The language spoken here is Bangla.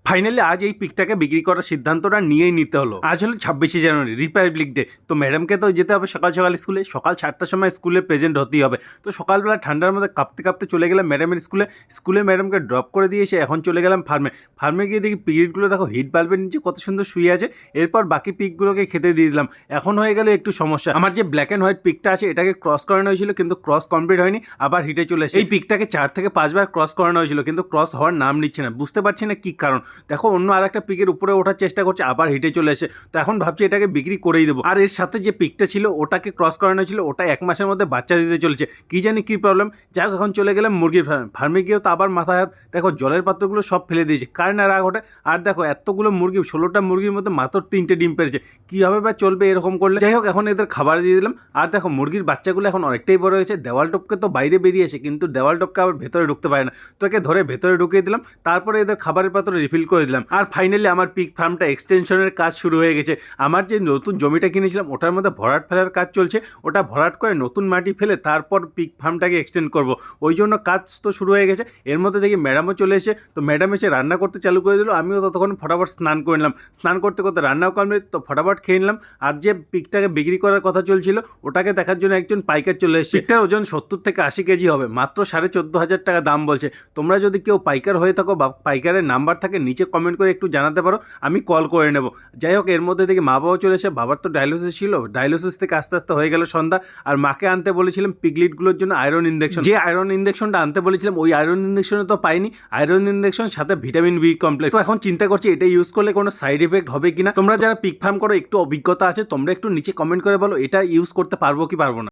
ফাইনালি আজ এই পিকটাকে বিক্রি করার সিদ্ধান্তটা নিয়েই নিতে হলো। আজ হলো 26শে জানুয়ারি, রিপাবলিক ডে। তো ম্যাডামকে তো যেতে হবে সকাল সকাল স্কুলে, সকাল 7টার সময় স্কুলে প্রেজেন্ট হতেই হবে। তো সকালবেলা ঠান্ডার মধ্যে কাঁপতে কাঁপতে চলে গেলাম ম্যাডামের স্কুলে ম্যাডামকে ড্রপ করে দিয়ে এসে এখন চলে গেলাম ফার্মে গিয়ে দেখি পিগগুলো দেখো হিট বাল্বের নিচে কত সুন্দর শুয়ে আছে। এরপর বাকি পিকগুলোকে খেতে দিয়ে দিলাম। এখন হয়ে গেল একটু সমস্যা, আমার যে ব্ল্যাক অ্যান্ড হোয়াইট পিকটা আছে এটাকে ক্রস করানো হয়েছিল কিন্তু ক্রস কমপ্লিট হয়নি, আবার হিটে চলে এসেছে। এই পিকটাকে 4 থেকে 5 বার ক্রস করানো হয়েছিল কিন্তু ক্রস হওয়ার নাম নিচ্ছে না, বুঝতে পারছি না কি কারণ। দেখো অন্য আর একটা পিকের উপরে ওঠার চেষ্টা করছে, আবার হিটে চলে এসে। তো এখন ভাবছি এটাকে বিক্রি করেই দেবো। আর এর সাথে যে পিকটা ছিল ওটাকে ক্রস করানো ছিল, ওটা 1 মাসের মধ্যে বাচ্চা দিতে চলেছে, কি জানি কি প্রবলেম। যাই হোক এখন চলে গেলাম মুরগির ফার্মে গিয়েও তো আবার মাথায় হাত। দেখো জলের পাত্রগুলো সব ফেলে দিয়েছে, কারেন্ট আর রাগ ওঠে। আর দেখো এতগুলো মুরগি, 16টা মুরগির মধ্যে মাত্র 3টে ডিম পেরেছে, কীভাবে বা চলবে এরকম করলে। যাই হোক এখন এদের খাবার দিয়ে দিলাম। আর দেখো মুরগির বাচ্চাগুলো এখন অনেকটাই বড় হয়েছে, দেওয়াল টপকে তো বাইরে বেরিয়েছে কিন্তু দেওয়াল টপকে আবার ভেতরে ঢুকতে পারে না। তো একে ধরে ভেতরে ঢুকিয়ে দিলাম, তারপরে এদের খাবারের পাত্র রিফিল করে দিলাম। আর ফাইনালি আমার পিক ফার্মটা এক্সটেনশনের কাজ শুরু হয়ে গেছে। আমার যে নতুন জমিটা কিনেছিলাম ওটার মধ্যে ভরাট ফেলার কাজ চলছে, ওটা ভরাট করে নতুন মাটি ফেলে তারপর পিক ফার্মটাকে এক্সটেন্ড করব। ওই জন্য কাজ তো শুরু হয়ে গেছে। এর মধ্যে দেখি ম্যাডামও চলে এসে, তো ম্যাডাম এসে রান্না করতে চালু করে দিল। আমিও ততক্ষণ ফটাফট স্নান করে নিলাম। স্নান করতে করতে রান্নাও কমপ্লিট, তো ফটাফট খেয়ে নিলাম। আর যে পিকটাকে বিক্রি করার কথা চলছিল ওটাকে দেখার জন্য একজন পাইকার চলে এসেছে। পিকটার ওজন 70 থেকে 80 কেজি হবে, মাত্র 14,500 টাকা দাম বলছে। তোমরা যদি কেউ পাইকার হয়ে থাকো বা পাইকারের নাম্বার থাকে নিচে কমেন্ট করে একটু জানাতে পারো, আমি কল করে নেব। যাই হোক এর মধ্যে দেখি মা বাবাও চলে এসে, বাবার তো ডায়ালিসিস ছিল, ডায়ালিসিস থেকে আস্তে আস্তে হয়ে গেল সন্ধ্যা। আর মাকে আনতে বলেছিলাম পিগলিটগুলোর জন্য আয়রন ইনজেকশন। যে আয়রন ইনজেকশনটা আনতে বলেছিলাম ওই আয়রন ইনজেকশনে তো পাইনি। আয়রন ইনজেকশন সাথে ভিটামিন বি কমপ্লেক্স। তো এখন চিন্তা করছি এটা ইউজ করলে কোনো সাইড এফেক্ট হবে কিনা। তোমরা যারা পিগ ফার্ম করো একটু অভিজ্ঞতা আছে, তোমরা একটু নিচে কমেন্ট করে বলো এটা ইউজ করতে পারবো কি পারবো না।